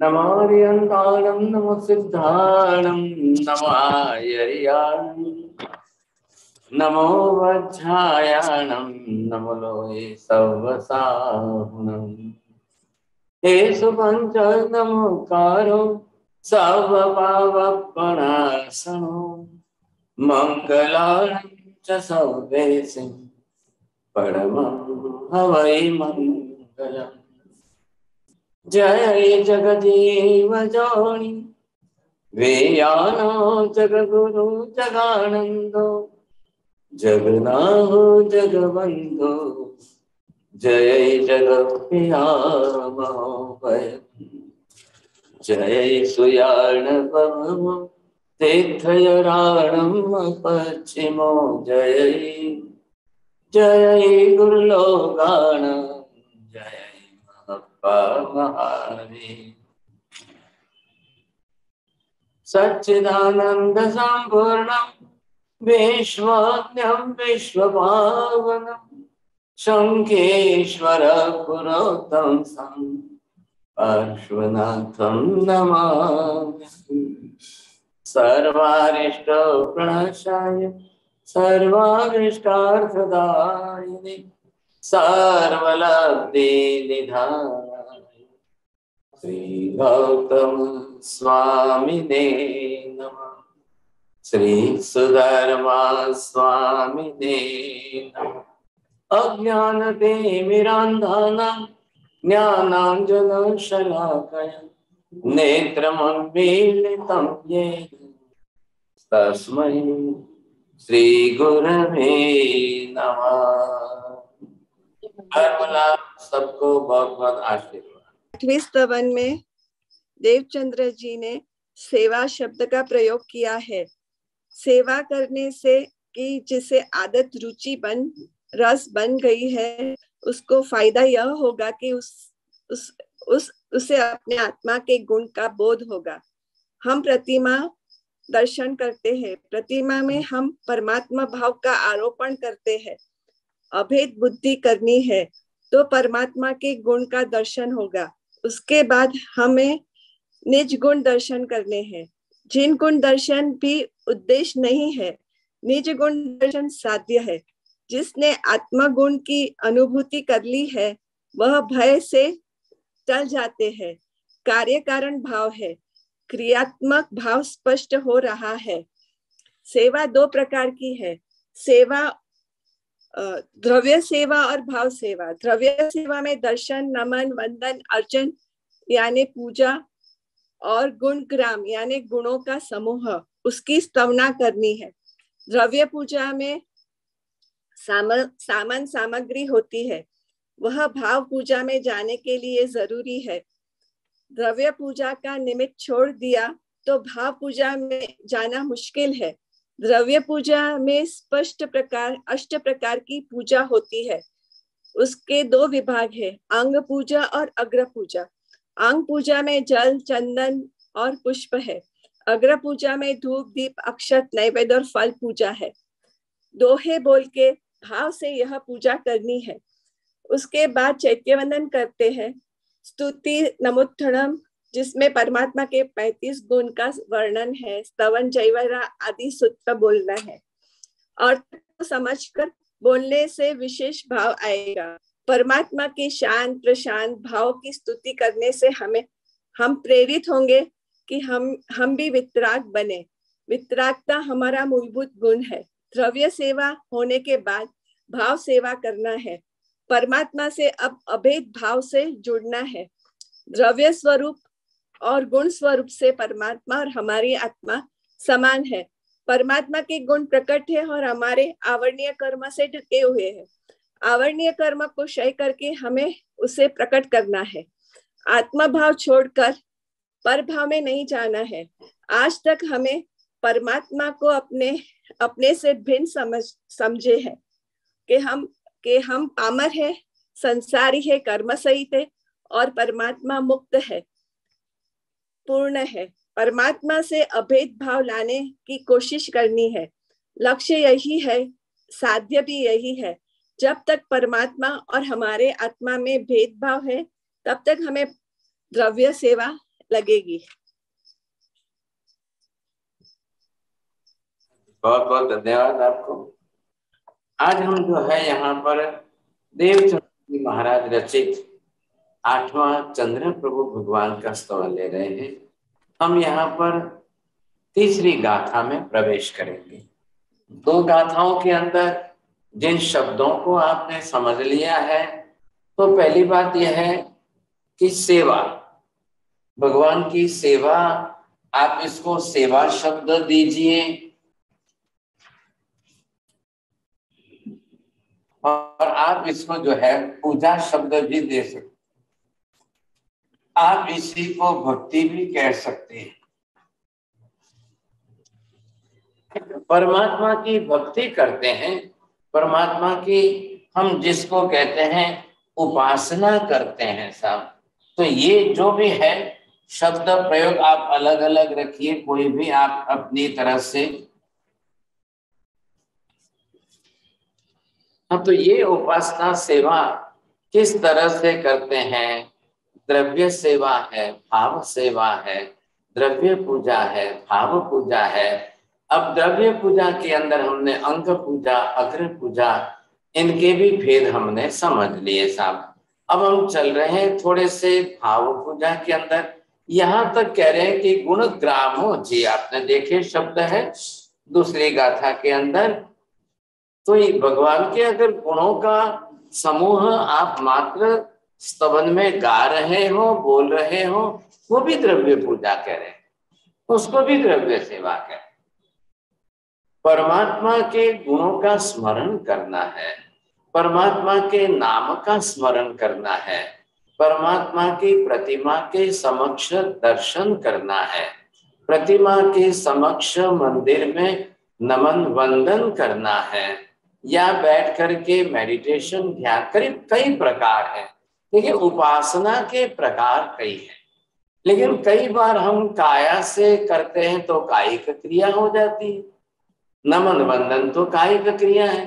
नमार्यन्ताणं नमो सिद्धाणं नमो आयर्याणं नमो वज्रायाणं नमो लोये सवसाहुणम् एषु पञ्च नमोकारो सर्वपावपणासनो मङ्गलानं च सर्वेषु परमं हवै मङ्गलम् जय जगदीव जोनि वेयानो जगगुरु जगानन्दो जगन्नाथ जगबन्धु जय जगत्प्रिया महोदय जय सुयार्णवम तीर्थयारणं पश्चिमो जय जय गुरुलोकाण जय महावीर सच्चिदानंद संपूर्णं विश्वज्ञं विश्वभावनं शंखेश्वर पुरोत्तम पार्श्वनाथं नमामि सर्वारिष्ट प्रणाशाय सर्वारिष्टार्थदायिने सर्वलब्धि निधानाय श्री गौतम स्वामिने नमः श्री सुधर्मा स्वामिने नमः अज्ञानतिमिरान्धनां ज्ञानाञ्जनशलाकया नेत्रमन्मीलितं येन तस्मै श्री गुरवे नमः। सबको बहुत बहुत आशीर्वाद। 8वें स्तवन में देवचंद्र जी ने सेवा शब्द का प्रयोग किया है। सेवा करने से कि जिसे आदत रुचि रस बन गई है, उसको फायदा यह होगा कि उसे अपने आत्मा के गुण का बोध होगा। हम प्रतिमा दर्शन करते हैं, प्रतिमा में हम परमात्मा भाव का आरोपण करते हैं। अभेद बुद्धि करनी है तो परमात्मा के गुण का दर्शन होगा। उसके बाद हमें निज गुण दर्शन करने हैं। जिन गुण दर्शन भी उद्देश्य नहीं है, निज गुण दर्शन साध्य है। जिसने आत्मा गुण की अनुभूति कर ली है, वह भय से टल जाते हैं। कार्य कारण भाव है, क्रियात्मक भाव स्पष्ट हो रहा है। सेवा 2 प्रकार की है, सेवा द्रव्य सेवा और भाव सेवा। द्रव्य सेवा में दर्शन, नमन, वंदन, अर्चन यानी पूजा और गुणग्राम यानी गुणों का समूह, उसकी स्तवना करनी है। द्रव्य पूजा में सामान सामग्री होती है, वह भाव पूजा में जाने के लिए जरूरी है। द्रव्य पूजा का निमित्त छोड़ दिया तो भाव पूजा में जाना मुश्किल है। द्रव्य पूजा में अष्ट प्रकार की पूजा होती है। उसके 2 विभाग है, अंग पूजा और अग्र पूजा। अंग पूजा में जल, चंदन और पुष्प है। अग्र पूजा में धूप, दीप, अक्षत, नैवेद्य और फल पूजा है। दोहे बोल के भाव से यह पूजा करनी है। उसके बाद चैत्यवंदन करते हैं, स्तुति, नमोत्थनम, जिसमें परमात्मा के 35 गुण का वर्णन है। स्तवन, जयवरा आदि सूत्र बोलना है और समझकर बोलने से विशेष भाव आएगा। परमात्मा के शांत प्रशांत भाव की स्तुति करने से हम प्रेरित होंगे कि हम भी वितराग बने। वितरागता हमारा मूलभूत गुण है। द्रव्य सेवा होने के बाद भाव सेवा करना है। परमात्मा से अब अभेद भाव से जुड़ना है। द्रव्य स्वरूप और गुण स्वरूप से परमात्मा और हमारी आत्मा समान है। परमात्मा के गुण प्रकट है और हमारे आवरणीय कर्म से ढके हुए हैं। आवरणीय कर्म को क्षय करके हमें उसे प्रकट करना है। आत्मा भाव छोड़कर पर भाव में नहीं जाना है। आज तक हमें परमात्मा को अपने से भिन्न समझे है कि हम पामर है, संसारी है, कर्म सहित है और परमात्मा मुक्त है, पूर्ण है। परमात्मा से अभेद भाव लाने की कोशिश करनी है। लक्ष्य यही है, साध्य भी यही है। जब तक परमात्मा और हमारे आत्मा में भेदभाव है, तब तक हमें द्रव्य सेवा लगेगी। बहुत बहुत धन्यवाद आपको। आज हम जो है यहाँ पर देवचंद्र जी महाराज रचित 8वां चंद्र प्रभु भगवान का स्तवन ले रहे हैं। हम यहाँ पर तीसरी गाथा में प्रवेश करेंगे। 2 गाथाओं के अंदर जिन शब्दों को आपने समझ लिया है, तो पहली बात यह है कि सेवा, भगवान की सेवा, आप इसको सेवा शब्द दीजिए और आप इसको जो है पूजा शब्द भी दे सकते, आप इसी को भक्ति भी कह सकते हैं। परमात्मा की भक्ति करते हैं, परमात्मा की हम जिसको कहते हैं उपासना करते हैं साहब। तो ये जो भी है शब्द प्रयोग आप अलग अलग रखिए, कोई भी आप अपनी तरह से। हाँ, तो ये उपासना सेवा किस तरह से करते हैं? द्रव्य सेवा है, भाव सेवा है, द्रव्य पूजा है, भाव पूजा है। अब द्रव्य पूजा के अंदर हमने अंग पूजा, अग्र पूजा, इनके भी भेद हमने समझ लिए साहब। अब हम चल रहे हैं थोड़े से भाव पूजा के अंदर। यहां तक कह रहे हैं कि गुण ग्रामो जी, आपने देखे शब्द है दूसरी गाथा के अंदर। तो भगवान के अगर गुणों का समूह आप मात्र स्तवन में गा रहे हो, बोल रहे हो, वो भी द्रव्य पूजा कह रहे हैं, उसको भी द्रव्य सेवा कह रहे हैं। परमात्मा के गुणों का स्मरण करना है, परमात्मा के नाम का स्मरण करना है, परमात्मा की प्रतिमा के समक्ष दर्शन करना है, प्रतिमा के समक्ष मंदिर में नमन वंदन करना है, या बैठ करके मेडिटेशन ध्यान, करीब कई प्रकार है। देखिए उपासना के प्रकार कई हैं, लेकिन कई बार हम काया से करते हैं तो कायिक क्रिया हो जाती है, नमन वंदन तो कायिक क्रिया है,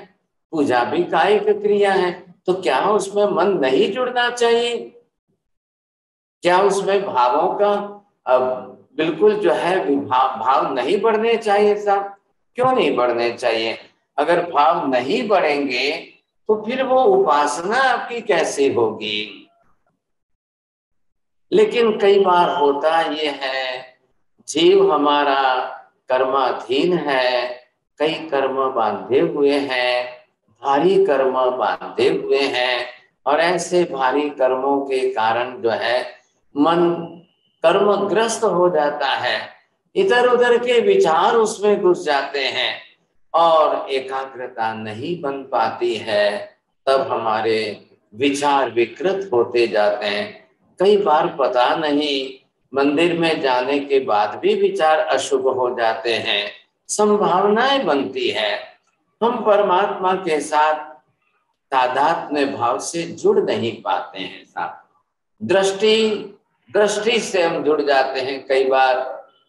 पूजा भी कायिक क्रिया है। तो क्या उसमें मन नहीं जुड़ना चाहिए? क्या उसमें भावों का बिल्कुल जो है भाव नहीं बढ़ने चाहिए साहब? क्यों नहीं बढ़ने चाहिए? अगर भाव नहीं बढ़ेंगे तो फिर वो उपासना आपकी कैसे होगी? लेकिन कई बार होता ये है, जीव हमारा कर्माधीन है, कई कर्म बांधे हुए हैं, भारी कर्म बांधे हुए हैं, और ऐसे भारी कर्मों के कारण जो है मन कर्मग्रस्त हो जाता है, इधर उधर के विचार उसमें घुस जाते हैं और एकाग्रता नहीं बन पाती है। तब हमारे विचार विकृत होते जाते हैं। कई बार पता नहीं मंदिर में जाने के बाद भी विचार अशुभ हो जाते हैं, संभावनाएं बनती है, हम परमात्मा के साथ तादात्म्य भाव से जुड़ नहीं पाते हैं साथ। दृष्टि से हम जुड़ जाते हैं कई बार,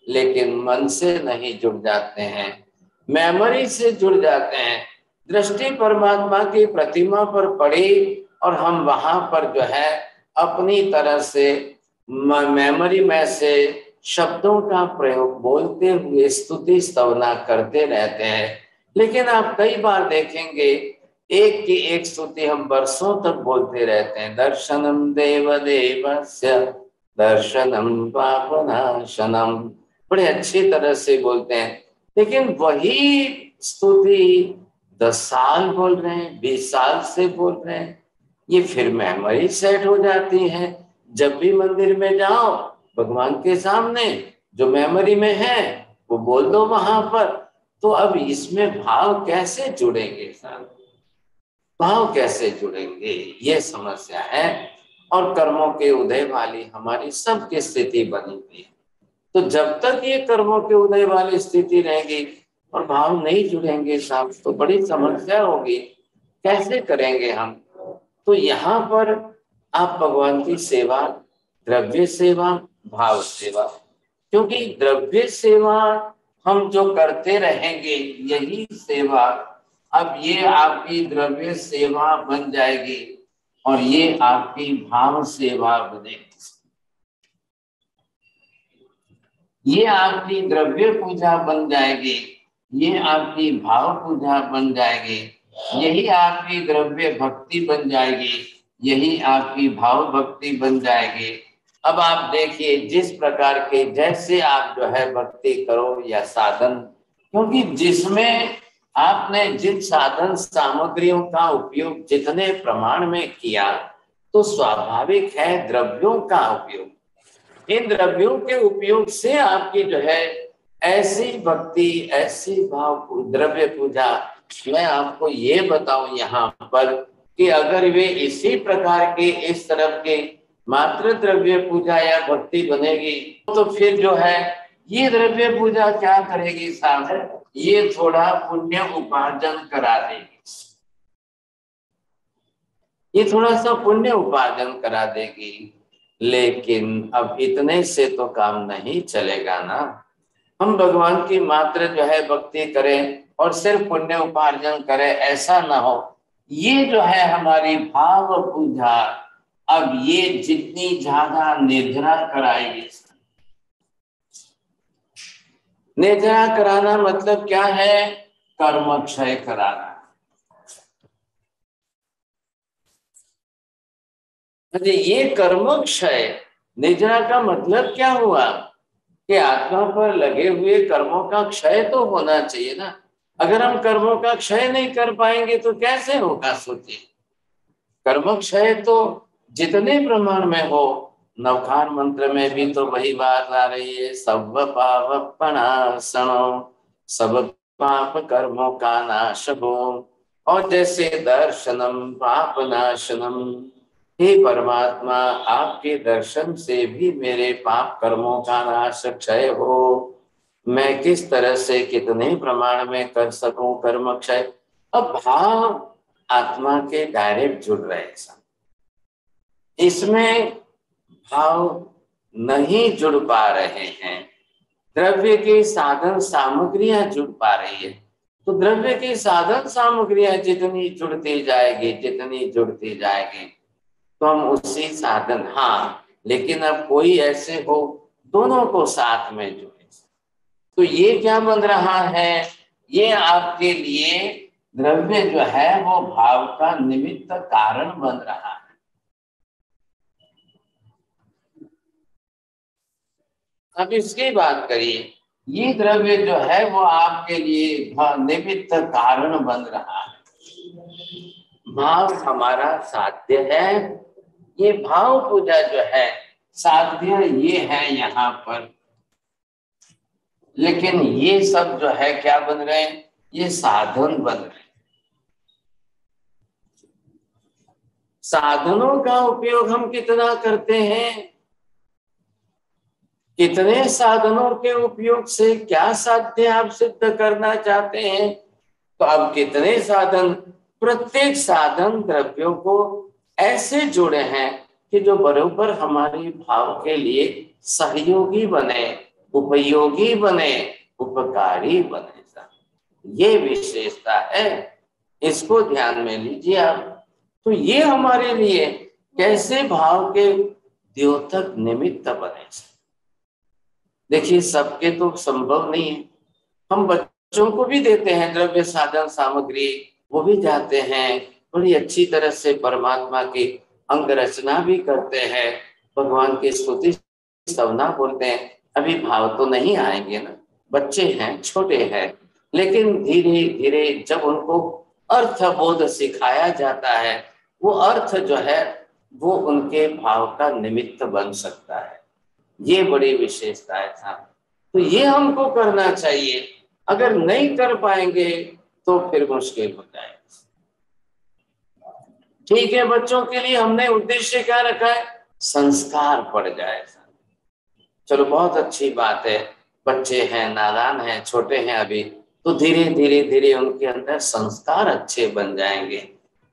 लेकिन मन से नहीं जुड़ जाते हैं, मेमोरी से जुड़ जाते हैं। दृष्टि परमात्मा की प्रतिमा पर पड़ी और हम वहां पर जो है अपनी तरह से मेमोरी में से शब्दों का प्रयोग बोलते हुए स्तुति स्तवना करते रहते हैं। लेकिन आप कई बार देखेंगे एक की एक स्तुति हम वर्षों तक बोलते रहते हैं। दर्शनम देव देवस्य दर्शनम पापनाशनम, बड़े अच्छी तरह से बोलते हैं, लेकिन वही स्तुति 10 साल बोल रहे हैं, 20 साल से बोल रहे हैं, ये फिर मेमोरी सेट हो जाती है। जब भी मंदिर में जाओ भगवान के सामने जो मेमोरी में है वो बोल दो वहां पर। तो अब इसमें भाव कैसे जुड़ेंगे साहब? भाव कैसे जुड़ेंगे, ये समस्या है। और कर्मों के उदय वाली हमारी सबकी स्थिति बनी हुई है। तो जब तक ये कर्मों के उदय वाली स्थिति रहेगी और भाव नहीं जुड़ेंगे साहब, तो बड़ी समस्या होगी, कैसे करेंगे हम? तो यहाँ पर आप भगवान की सेवा, द्रव्य सेवा, भाव सेवा, क्योंकि द्रव्य सेवा हम जो करते रहेंगे यही सेवा अब ये आपकी द्रव्य सेवा बन जाएगी और ये आपकी भाव सेवा बनेगी। ये आपकी द्रव्य पूजा बन जाएगी, ये आपकी भाव पूजा बन जाएगी, यही आपकी द्रव्य भक्ति बन जाएगी, यही आपकी भाव भक्ति बन जाएगी। अब आप देखिए जिस प्रकार के जैसे आप जो है भक्ति करो या साधन, क्योंकि जिसमें आपने जिन साधन सामग्रियों का उपयोग जितने प्रमाण में किया तो स्वाभाविक है द्रव्यों का उपयोग। इन द्रव्यों के उपयोग से आपकी जो है ऐसी भक्ति, ऐसी भाव द्रव्य पूजा, मैं आपको ये बताऊं यहाँ पर कि अगर वे इसी प्रकार के इस तरफ के मात्र द्रव्य पूजा या भक्ति बनेगी तो फिर जो है ये द्रव्य पूजा क्या करेगी साहब, ये थोड़ा पुण्य उपार्जन करा देगी, ये थोड़ा सा पुण्य उपार्जन करा देगी। लेकिन अब इतने से तो काम नहीं चलेगा ना। हम भगवान की मात्र जो है भक्ति करें और सिर्फ पुण्य उपार्जन करें, ऐसा ना हो। ये जो है हमारी भाव पूजा, अब ये जितनी ज्यादा निर्जरा कराएगी, निर्जरा कराना मतलब क्या है, कर्म क्षय कराना। ये कर्म क्षय, निर्जरा का मतलब क्या हुआ कि आत्मा पर लगे हुए कर्मों का क्षय तो होना चाहिए ना। अगर हम कर्मों का क्षय नहीं कर पाएंगे तो कैसे होगा, सोचिए। कर्म क्षय तो जितने प्रमाण में हो, नवखान मंत्र में भी तो वही बात आ रही है, सब पापनाशनो, सब पाप कर्मों का नाश हो। और जैसे दर्शनम पाप नाशनम, हे परमात्मा आपके दर्शन से भी मेरे पाप कर्मों का नाश क्षय हो। मैं किस तरह से कितने प्रमाण में कर सकूं कर्म क्षय। अब भाव आत्मा के डायरेक्ट जुड़ रहे हैं, इसमें भाव नहीं जुड़ पा रहे हैं। द्रव्य की साधन सामग्रियां जुड़ पा रही है, तो द्रव्य की साधन सामग्रियां जितनी जुड़ती जाएगी, जितनी जुड़ती जाएगी तो हम उसी साधन, हाँ लेकिन अब कोई ऐसे हो दोनों को साथ में जुड़े, तो ये क्या बन रहा है, ये आपके लिए द्रव्य जो है वो भाव का निमित्त कारण बन रहा है। अब इसकी बात करिए, ये द्रव्य जो है वो आपके लिए निमित्त कारण बन रहा है। भाव हमारा साध्य है, ये भाव पूजा जो है साध्य ये है यहाँ पर, लेकिन ये सब जो है क्या बन रहे हैं, ये साधन बन रहे हैं। साधनों का उपयोग हम कितना करते हैं, कितने साधनों के उपयोग से क्या साध्य आप सिद्ध करना चाहते हैं, तो अब कितने साधन, प्रत्येक साधन द्रव्यों को ऐसे जुड़े हैं कि जो बराबर हमारे भाव के लिए सहयोगी बने, उपयोगी बने, उपकारी बने। ये विशेषता है, इसको ध्यान में लीजिए आप। तो ये हमारे लिए कैसे भाव के द्योतक निमित्त बने। देखिए सबके तो संभव नहीं है, हम बच्चों को भी देते हैं द्रव्य साधन सामग्री, वो भी जाते हैं बड़ी अच्छी तरह से परमात्मा की अंग रचना भी करते हैं, भगवान की स्तुति स्तवना बोलते हैं। अभी भाव तो नहीं आएंगे ना, बच्चे हैं, छोटे हैं, लेकिन धीरे धीरे जब उनको अर्थ बोध सिखाया जाता है, वो अर्थ जो है वो उनके भाव का निमित्त बन सकता है। ये बड़ी विशेषता है था, तो ये हमको करना चाहिए। अगर नहीं कर पाएंगे तो फिर मुश्किल हो जाएगा। ठीक है, बच्चों के लिए हमने उद्देश्य क्या रखा है, संस्कार पड़ जाए। चलो बहुत अच्छी बात है, बच्चे हैं, नादान हैं, छोटे हैं अभी, तो धीरे धीरे धीरे उनके अंदर संस्कार अच्छे बन जाएंगे।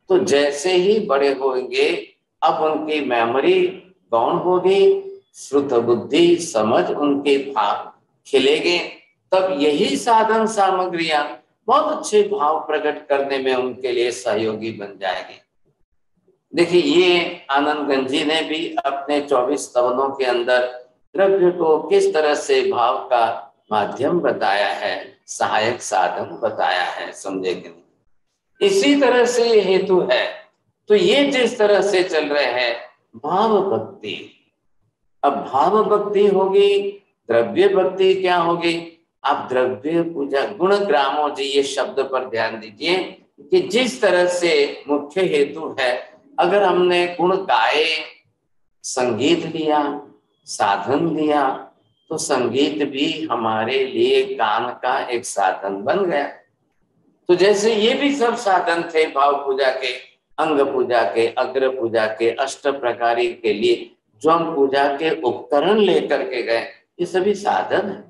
तो जैसे ही बड़े होंगे अब उनकी मेमोरी गौण होगी, श्रुत बुद्धि समझ उनके भाव खिलेंगे, तब यही साधन सामग्रियां बहुत अच्छे भाव प्रकट करने में उनके लिए सहयोगी बन जाएंगे। देखिए ये आनंद गंज जी ने भी अपने 24 स्तवनों के अंदर द्रव्य को किस तरह से भाव का माध्यम बताया है, सहायक साधन बताया है, समझे कि नहीं। इसी तरह से ये हेतु है। तो ये जिस तरह से चल रहे हैं भाव भक्ति, अब भाव भक्ति होगी, द्रव्य भक्ति क्या होगी। आप द्रव्य पूजा गुण ग्रामो जी, ये शब्द पर ध्यान दीजिए कि जिस तरह से मुख्य हेतु है, अगर हमने गुण गाए, संगीत लिया, साधन लिया, तो संगीत भी हमारे लिए गान का एक साधन बन गया। तो जैसे ये भी सब साधन थे भाव पूजा के, अंग पूजा के, अग्र पूजा के, अष्ट प्रकारी के लिए जो हम पूजा के उपकरण लेकर के गए, ये सभी साधन है।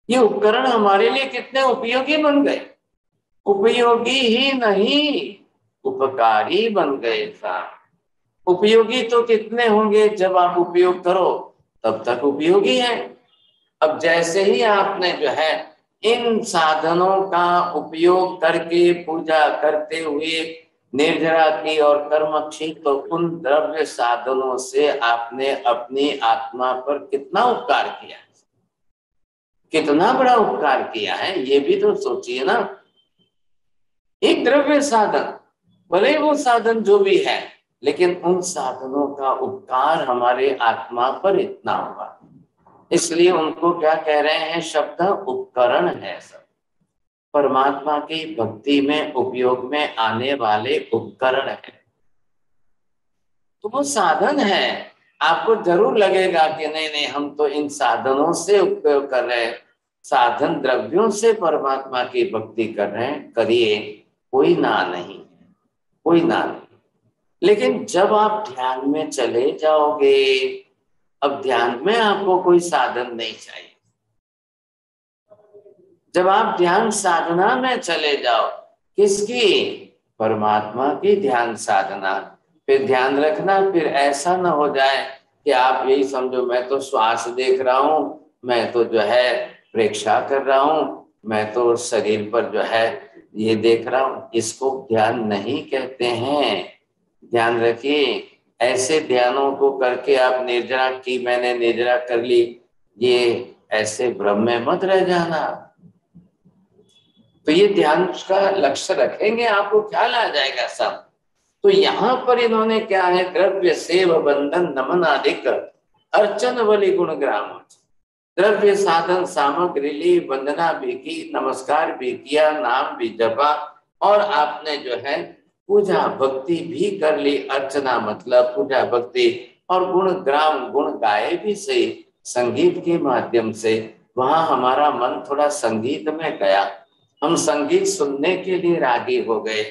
ये उपकरण हमारे लिए कितने उपयोगी बन गए, उपयोगी ही नहीं उपकारी बन गए साहब। उपयोगी तो कितने होंगे, जब आप उपयोग करो तब तक उपयोगी है। अब जैसे ही आपने जो है इन साधनों का उपयोग करके पूजा करते हुए निर्जरा की और कर्मक्षी, तो उन द्रव्य साधनों से आपने अपनी आत्मा पर कितना उपकार किया, कितना बड़ा उपकार किया है, ये भी तो सोचिए ना। एक द्रव्य साधन, भले वो साधन जो भी है, लेकिन उन साधनों का उपकार हमारे आत्मा पर इतना हुआ, इसलिए उनको क्या कह रहे हैं, शब्द उपकरण है सब, परमात्मा की भक्ति में उपयोग में आने वाले उपकरण है। तो वो साधन है। आपको जरूर लगेगा कि नहीं नहीं, हम तो इन साधनों से उपयोग कर रहे हैं, साधन द्रव्यों से परमात्मा की भक्ति कर रहे हैं, करिए, कोई ना नहीं, कोई ना नहीं। लेकिन जब आप ध्यान में चले जाओगे, अब ध्यान में आपको कोई साधन नहीं चाहिए। जब आप ध्यान साधना में चले जाओ, किसकी, परमात्मा की ध्यान साधना, फिर ध्यान रखना, फिर ऐसा ना हो जाए कि आप यही समझो मैं तो श्वास देख रहा हूं, मैं तो जो है प्रेक्षा कर रहा हूं, मैं तो शरीर पर जो है ये देख रहा हूं। इसको ध्यान नहीं कहते हैं, ध्यान रखिए। ऐसे ध्यानों को करके आप निर्जरा की, मैंने निर्जरा कर ली, ये ऐसे भ्रम में मत रह जाना। तो ये ध्यान का लक्ष्य रखेंगे, आपको ख्याल आ जाएगा सब। तो यहाँ पर इन्होंने क्या है, द्रव्य सेव बंधन नमन आदिक अर्चन बलि गुण ग्राम, द्रव्य साधन सामग्री ली, वंदना भी की, नमस्कार भी किया, नाम भी जपा, और आपने जो है पूजा भक्ति भी कर ली। अर्चना मतलब पूजा भक्ति, और गुण ग्राम, गुण गाए भी सही संगीत के माध्यम से। वहां हमारा मन थोड़ा संगीत में गया, हम संगीत सुनने के लिए रागी हो गए,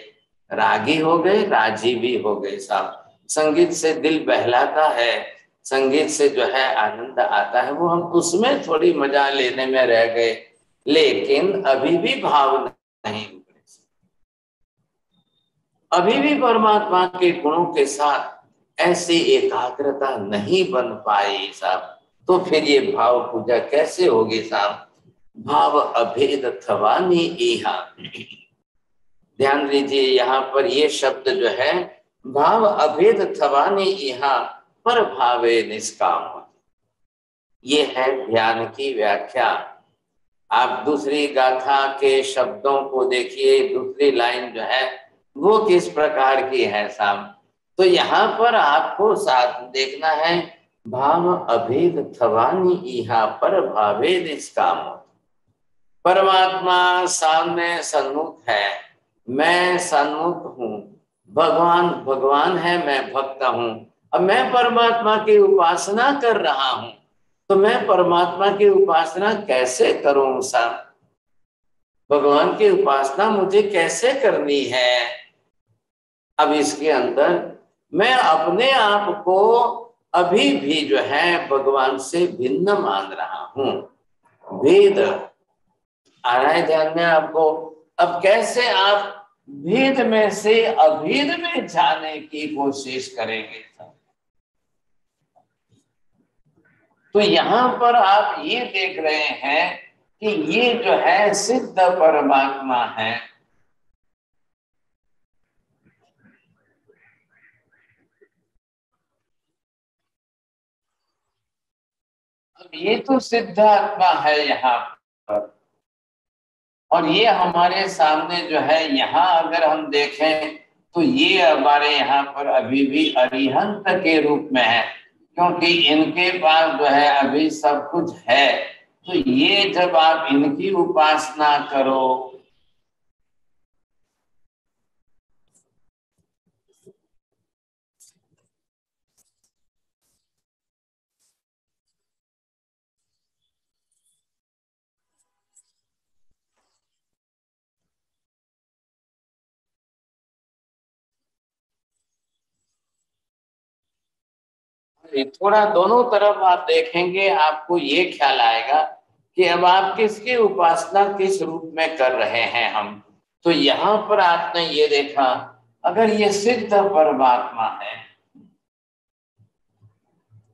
रागी हो गए, राजी भी हो गए साहब। संगीत से दिल बहलाता है, संगीत से जो है आनंद आता है, वो हम उसमें थोड़ी मजा लेने में रह गए, लेकिन अभी भी भाव नहीं, अभी भी परमात्मा के गुणों के साथ ऐसी एकाग्रता नहीं बन पाई साहब। तो फिर ये भाव पूजा कैसे होगी साहब। भाव अभेद थवानी इहा, ध्यान दीजिए यहाँ पर ये शब्द जो है, भाव अभेद थवानी इहा पर भावे निष्काम, ये है ध्यान की व्याख्या। आप दूसरी गाथा के शब्दों को देखिए, दूसरी लाइन जो है वो किस प्रकार की है साहब। तो यहाँ पर आपको साथ देखना है, भाव अभेद थवानी इहा पर भावे निष्काम। परमात्मा सामने सन्मुख है, मैं सन्मुख हूँ, भगवान भगवान है, मैं भक्त हूँ। अब मैं परमात्मा की उपासना कर रहा हूँ, तो मैं परमात्मा की उपासना कैसे करूं साहब, भगवान की उपासना मुझे कैसे करनी है। अब इसके अंदर मैं अपने आप को अभी भी जो है भगवान से भिन्न मान रहा हूं, भेद आ रहा है ध्यान में आपको। अब कैसे आप भेद में से अभेद में जाने की कोशिश करेंगे। तो यहाँ पर आप ये देख रहे हैं कि ये जो है सिद्ध परमात्मा है, अब ये तो सिद्ध आत्मा है यहाँ पर, और ये हमारे सामने जो है, यहाँ अगर हम देखें तो ये हमारे यहाँ पर अभी भी अरिहंत के रूप में है, क्योंकि इनके पास जो है अभी सब कुछ है। तो ये जब आप इनकी उपासना करो, थोड़ा दोनों तरफ आप देखेंगे, आपको ये ख्याल आएगा कि अब आप किसकी उपासना किस रूप में कर रहे हैं हम। तो यहाँ पर आपने ये देखा, अगर ये सिद्ध परमात्मा है,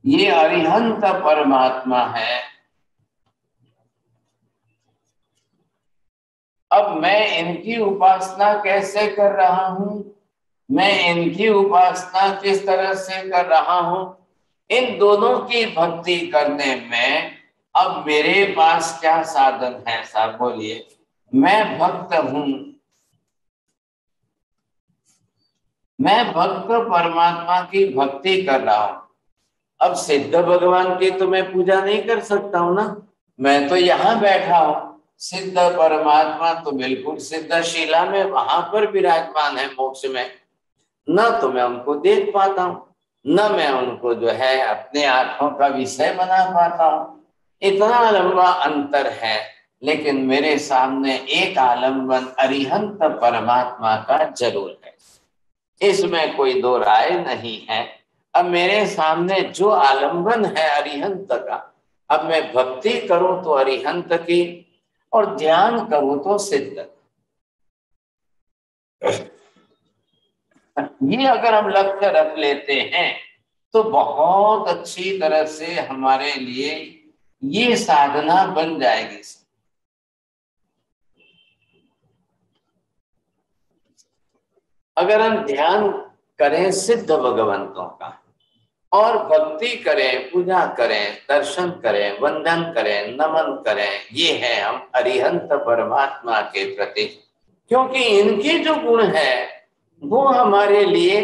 ये अरिहंत परमात्मा है, अब मैं इनकी उपासना कैसे कर रहा हूं, मैं इनकी उपासना किस तरह से कर रहा हूं, इन दोनों की भक्ति करने में अब मेरे पास क्या साधन है साहब बोलिए। मैं भक्त हूं, मैं भक्त परमात्मा की भक्ति कर रहा हूं। अब सिद्ध भगवान की तो मैं पूजा नहीं कर सकता हूं ना, मैं तो यहाँ बैठा हूं। सिद्ध परमात्मा तो बिल्कुल सिद्ध शिला में वहां पर विराजमान है मोक्ष में, न तो मैं उनको देख पाता हूँ, न मैं उनको जो है अपने आंखों का विषय बना पाता हूँ। इतना लंबा अंतर है, लेकिन मेरे सामने एक आलम्बन अरिहंत परमात्मा का जरूर है, इसमें कोई दो राय नहीं है। अब मेरे सामने जो आलम्बन है अरिहंत का, अब मैं भक्ति करूं तो अरिहंत की, और ध्यान करूं तो सिद्ध। ये अगर हम लक्ष्य रख लेते हैं तो बहुत अच्छी तरह से हमारे लिए ये साधना बन जाएगी। अगर हम ध्यान करें सिद्ध भगवंतों का और भक्ति करें, पूजा करें, दर्शन करें, वंदन करें, नमन करें, ये है हम अरिहंत परमात्मा के प्रति, क्योंकि इनके जो गुण है वो हमारे लिए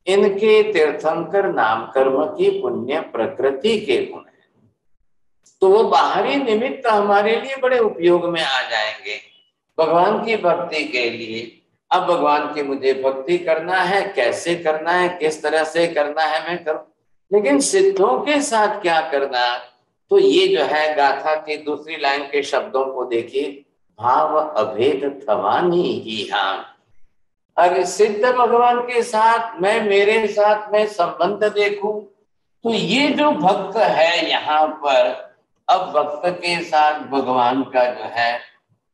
इनके तीर्थंकर नाम कर्म की पुण्य प्रकृति के गुण है। तो वो बाहरी निमित्त हमारे लिए बड़े उपयोग में आ जाएंगे भगवान की भक्ति के लिए। अब भगवान की मुझे भक्ति करना है, कैसे करना है, किस तरह से करना है मैं करूं, लेकिन सिद्धों के साथ क्या करना, तो ये जो है गाथा की दूसरी लाइन के शब्दों को देखिए, भाव अभेद थवानी ही हाँ। अरे सिद्ध भगवान के साथ मैं, मेरे साथ मैं संबंध देखूं, तो ये जो भक्त है यहाँ पर, अब भक्त के साथ भगवान का जो है,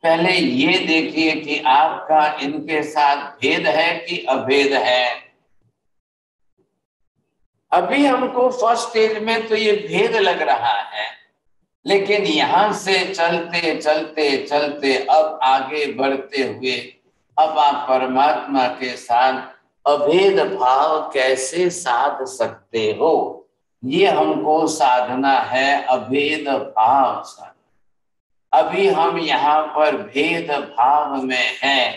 पहले ये देखिए कि आपका इनके साथ भेद है कि अभेद है। अभी हमको फर्स्ट स्टेज में तो ये भेद लग रहा है, लेकिन यहां से चलते चलते चलते अब आगे बढ़ते हुए अब आप परमात्मा के साथ अभेद भाव कैसे साध सकते हो, ये हमको साधना है अभेद भाव साधना। अभी हम यहाँ पर भेद भाव में हैं,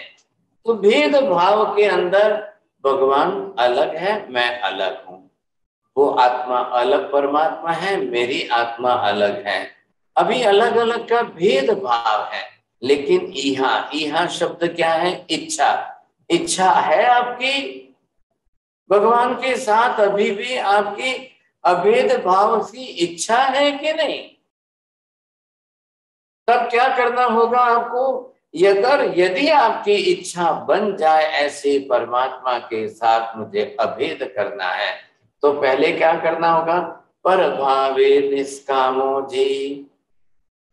तो भेद भाव के अंदर भगवान अलग है, मैं अलग हूं, वो आत्मा अलग परमात्मा है, मेरी आत्मा अलग है। अभी अलग अलग का भेद भाव है, लेकिन इहा शब्द क्या है, इच्छा। इच्छा है आपकी भगवान के साथ, अभी भी आपकी अभेद भाव की इच्छा है कि नहीं। तब क्या करना होगा आपको, यदि आपकी इच्छा बन जाए ऐसे परमात्मा के साथ मुझे अभेद करना है, तो पहले क्या करना होगा, पर भावे निष्कामो जी,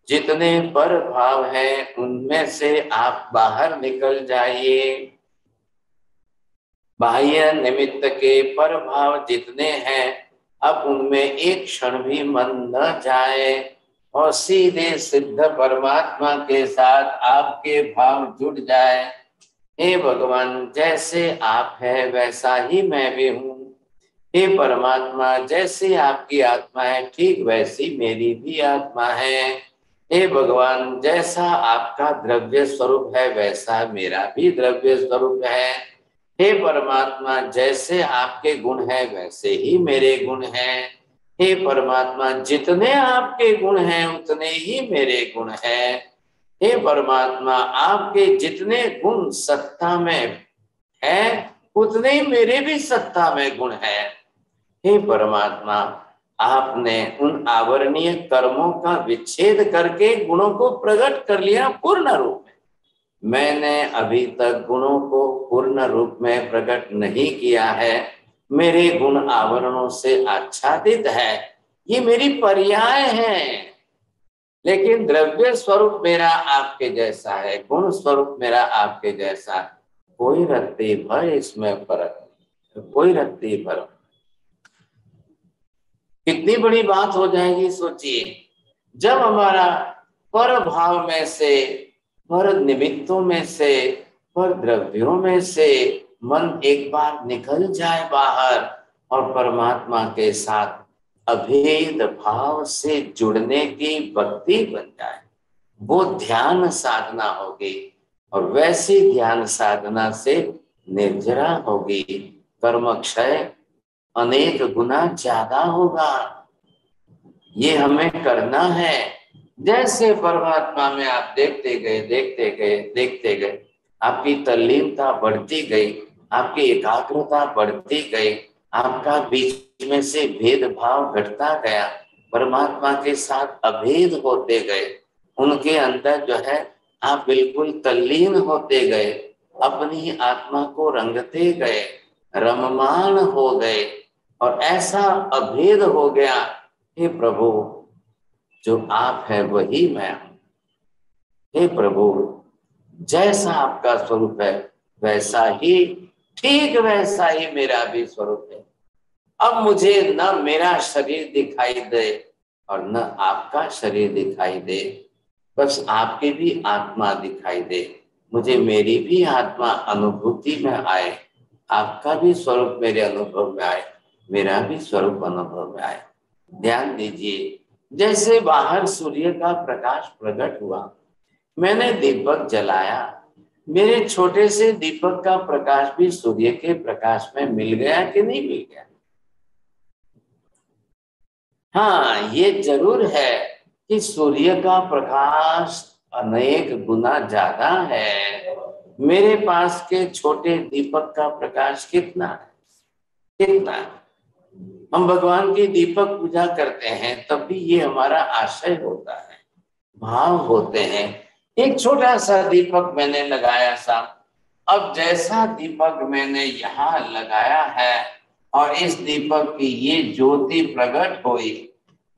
जितने पर भाव है उनमें से आप बाहर निकल जाइए। बाह्य निमित्त के पर भाव जितने हैं, अब उनमें एक क्षण भी मन न जाए, और सीधे सिद्ध परमात्मा के साथ आपके भाव जुड़ जाए। हे भगवान, जैसे आप है वैसा ही मैं भी हूँ, हे परमात्मा, जैसे आपकी आत्मा है ठीक वैसी मेरी भी आत्मा है। हे भगवान, जैसा आपका द्रव्य स्वरूप है वैसा मेरा भी द्रव्य स्वरूप है। हे परमात्मा, जैसे आपके गुण है वैसे ही मेरे गुण हैं। हे परमात्मा, जितने आपके गुण हैं उतने ही मेरे गुण हैं। हे परमात्मा, आपके जितने गुण सत्ता में है उतने ही मेरे भी सत्ता में गुण है। हे परमात्मा, आपने उन आवरणीय कर्मों का विच्छेद करके गुणों को प्रकट कर लिया पूर्ण रूप में। मैंने अभी तक गुणों को पूर्ण रूप में प्रकट नहीं किया है। मेरे गुण आवरणों से आच्छादित है, ये मेरी पर्याय है। लेकिन द्रव्य स्वरूप मेरा आपके जैसा है, गुण स्वरूप मेरा आपके जैसा है। कोई रत्ती भर इसमें फर्क नहीं, कोई रत्ती भर। कितनी बड़ी बात हो जाएगी सोचिए, जब हमारा पर भाव में से, पर निमित्तों में से, पर द्रव्यों में से मन एक बार निकल जाए बाहर और परमात्मा के साथ अभेद भाव से जुड़ने की भक्ति बन जाए, वो ध्यान साधना होगी। और वैसी ध्यान साधना से निर्जरा होगी, कर्म क्षय अनेक गुना ज्यादा होगा। ये हमें करना है। जैसे परमात्मा में आप देखते गए देखते गए देखते गए, आपकी तल्लीनता बढ़ती गई, आपकी एकाग्रता बढ़ती गई, आपका बीच में से भेदभाव घटता गया, परमात्मा के साथ अभेद होते गए, उनके अंदर जो है आप बिल्कुल तल्लीन होते गए, अपनी आत्मा को रंगते गए, रममाण हो गए, और ऐसा अभेद हो गया, हे प्रभु जो आप है वही मैं हूं। हे प्रभु, जैसा आपका स्वरूप है वैसा ही, ठीक वैसा ही मेरा भी स्वरूप है। अब मुझे न मेरा शरीर दिखाई दे और न आपका शरीर दिखाई दे, बस आपकी भी आत्मा दिखाई दे। मुझे मेरी भी आत्मा अनुभूति में आए, आपका भी स्वरूप मेरे अनुभव में आए, मेरा भी स्वरूप अनुभव में आए। ध्यान दीजिए, जैसे बाहर सूर्य का प्रकाश प्रकट हुआ, मैंने दीपक जलाया, मेरे छोटे से दीपक का प्रकाश भी सूर्य के प्रकाश में मिल गया कि नहीं मिल गया? हाँ, ये जरूर है कि सूर्य का प्रकाश अनेक गुना ज्यादा है। मेरे पास के छोटे दीपक का प्रकाश कितना है? कितना? हम भगवान की दीपक पूजा करते हैं तब भी ये हमारा आशय होता है, भाव होते हैं। एक छोटा सा दीपक मैंने लगाया सा, अब जैसा दीपक मैंने यहाँ लगाया है और इस दीपक की ये ज्योति प्रकट हुई,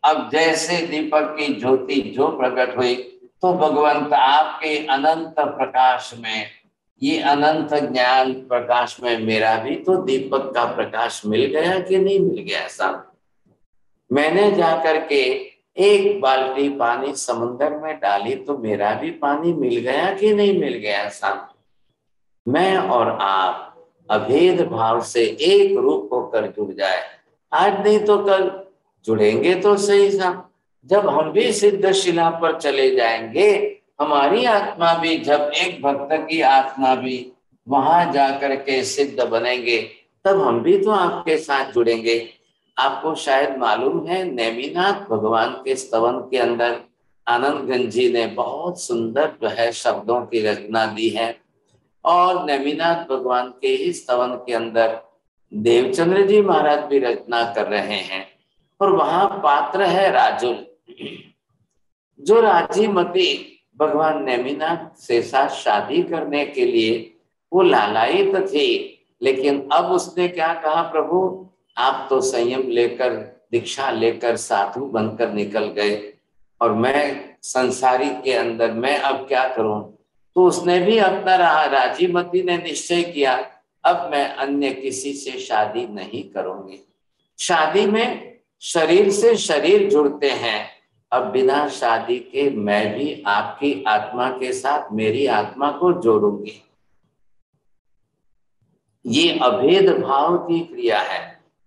अब जैसे दीपक की ज्योति जो प्रकट हुई, तो भगवंत आपके अनंत प्रकाश में, ये अनंत ज्ञान प्रकाश में मेरा भी तो दीपक का प्रकाश मिल गया कि नहीं मिल गया साहब? मैंने जाकर के एक बाल्टी पानी समुद्र में डाली तो मेरा भी पानी मिल गया कि नहीं मिल गया साहब? मैं और आप अभेद भाव से एक रूप होकर जुड़ जाए, आज नहीं तो कल जुड़ेंगे तो सही साहब। जब हम भी सिद्ध शिला पर चले जाएंगे, हमारी आत्मा भी, जब एक भक्त की आत्मा भी वहां जाकर के सिद्ध बनेंगे, तब हम भी तो आपके साथ जुड़ेंगे। आपको शायद मालूम है, नेमिनाथ भगवान के स्तवन के अंदर आनंद गंज जी ने बहुत सुंदर जो है शब्दों की रचना दी है, और नेमिनाथ भगवान के ही स्तवन के अंदर देवचंद्र जी महाराज भी रचना कर रहे हैं। और वहां पात्र है राजुल, जो राजीमती भगवान नेमिनाथ से साथ शादी करने के लिए वो लालायित थी, लेकिन अब उसने क्या कहा, प्रभु आप तो संयम लेकर, दीक्षा लेकर साधु बनकर निकल गए और मैं संसारी के अंदर मैं अब क्या करूं? तो उसने भी अपना राजीमती ने निश्चय किया, अब मैं अन्य किसी से शादी नहीं करूंगी। शादी में शरीर से शरीर जुड़ते हैं, अब बिना शादी के मैं भी आपकी आत्मा के साथ मेरी आत्मा को जोड़ूंगी। ये अभेद भाव की क्रिया है,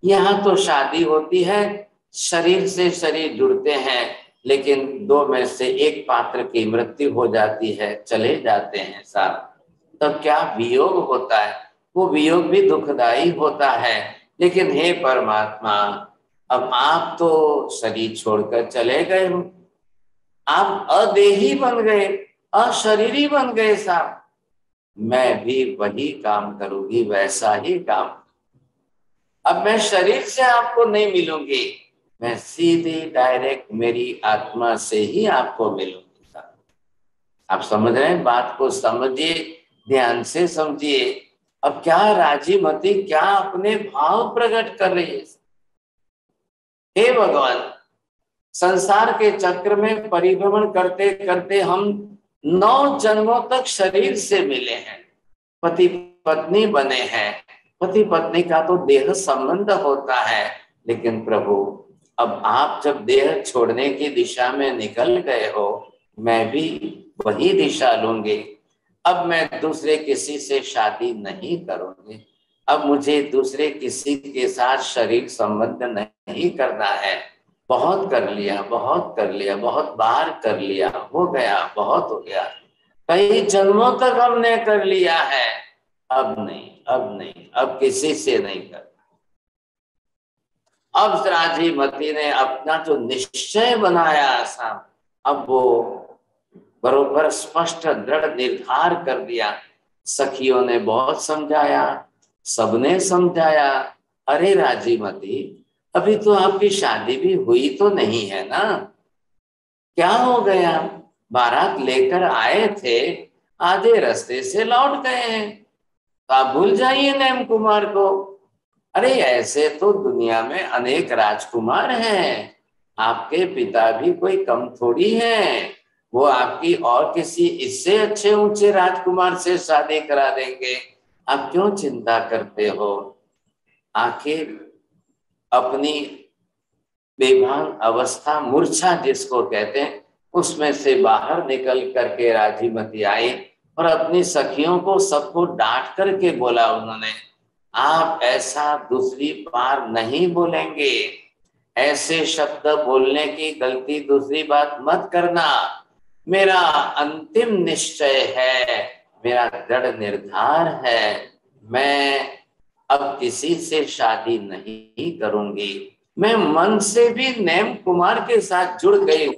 यहाँ तो शादी होती है, शरीर से शरीर जुड़ते हैं, लेकिन दो में से एक पात्र की मृत्यु हो जाती है, चले जाते हैं साहब, तब क्या वियोग होता है। वो वियोग भी दुखदाई होता है। लेकिन हे परमात्मा, अब आप तो शरीर छोड़कर चले गए हो, आप अदेही बन गए, अशरीरी बन गए साहब, मैं भी वही काम करूंगी, वैसा ही काम। अब मैं शरीर से आपको नहीं मिलूंगी, मैं सीधे डायरेक्ट मेरी आत्मा से ही आपको मिलूंगी साहब। आप समझ रहे हैं बात को, समझिए, ध्यान से समझिए। अब क्या राजी मती क्या अपने भाव प्रकट कर रही है। हे भगवान, संसार के चक्र में परिभ्रमण करते करते हम 9 जन्मों तक शरीर से मिले हैं, पति पत्नी बने हैं, पति पत्नी का तो देह संबंध होता है। लेकिन प्रभु, अब आप जब देह छोड़ने की दिशा में निकल गए हो, मैं भी वही दिशा लूंगी। अब मैं दूसरे किसी से शादी नहीं करूंगी, अब मुझे दूसरे किसी के साथ शरीर संबंध नहीं करना है। बहुत कर लिया, बहुत कर लिया, बहुत बार कर लिया, हो गया, बहुत हो गया, कई जन्मों तक हमने कर लिया है, अब नहीं, अब नहीं, अब किसी से नहीं करना। अब राजी मती ने अपना जो निश्चय बनाया साहब, अब वो बरोबर स्पष्ट दृढ़ निर्धार कर दिया। सखियों ने बहुत समझाया, सबने समझाया, अरे राजी मती, अभी तो आपकी शादी भी हुई तो नहीं है ना, क्या हो गया, बारात लेकर आए थे, आधे रास्ते से लौट गए हैं, तो आप भूल जाइए नेम कुमार को। अरे ऐसे तो दुनिया में अनेक राजकुमार हैं, आपके पिता भी कोई कम थोड़ी हैं, वो आपकी और किसी इससे अच्छे ऊंचे राजकुमार से शादी करा देंगे, आप क्यों चिंता करते हो। आखिर अपनी बेभान अवस्था, मूर्छा जिसको कहते हैं, उसमें से बाहर निकल करके राजीमती आई और अपनी सखियों को सबको डांट करके बोला उन्होंने, आप ऐसा दूसरी बार नहीं बोलेंगे, ऐसे शब्द बोलने की गलती दूसरी बात मत करना। मेरा अंतिम निश्चय है, मेरा दृढ़ निर्धार है, मैं अब किसी से शादी नहीं करूंगी, मैं मन से भी नेम कुमार के साथ जुड़ गई,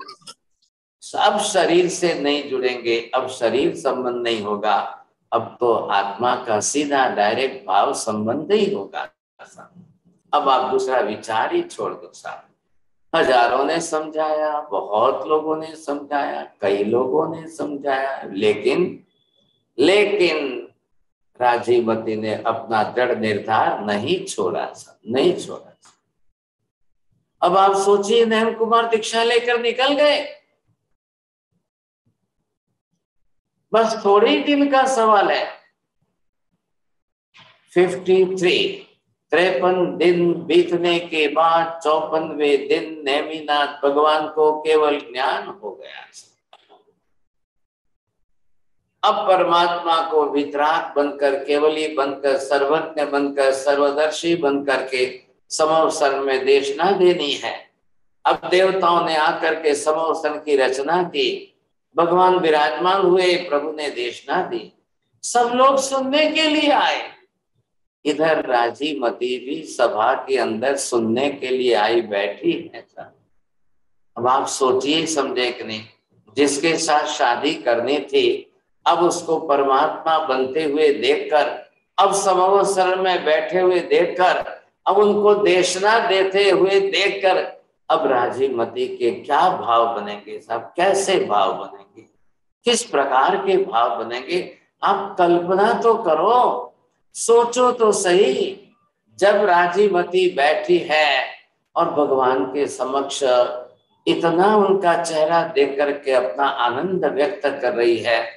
सब शरीर से नहीं जुड़ेंगे, अब शरीर संबंध नहीं होगा, अब तो आत्मा का सीधा डायरेक्ट भाव संबंध ही होगा। अब आप दूसरा विचार ही छोड़ दो साहब। हजारों ने समझाया, बहुत लोगों ने समझाया, कई लोगों ने समझाया, लेकिन राजीमती ने अपना दृढ़ निर्धार नहीं छोड़ा, नहीं छोड़ा। अब आप सोचिए, नैन कुमार दीक्षा लेकर निकल गए, बस थोड़े ही दिन का सवाल है। 53 दिन बीतने के बाद 54वें दिन नेमिनाथ भगवान को केवल ज्ञान हो गया। अब परमात्मा को वितराग बनकर, केवली बनकर, सर्वज्ञ बनकर, सर्वदर्शी बनकर के समवसन में देशना देनी है। अब देवताओं ने आकर के समवसन की रचना की, भगवान विराजमान हुए, प्रभु ने देशना दी, सब लोग सुनने के लिए आए। इधर राजीमती भी सभा के अंदर सुनने के लिए आई बैठी है। अब आप सोचिए, समझे कि नहीं, जिसके साथ शादी करनी थी, अब उसको परमात्मा बनते हुए देखकर, अब समवसन में बैठे हुए देखकर, अब उनको देशना देते हुए देखकर, अब राजीमती के क्या भाव बनेंगे साहब, कैसे भाव बनेंगे, किस प्रकार के भाव बनेंगे। आप कल्पना तो करो, सोचो तो सही। जब राजीमती बैठी है और भगवान के समक्ष इतना उनका चेहरा देख करके अपना आनंद व्यक्त कर रही है,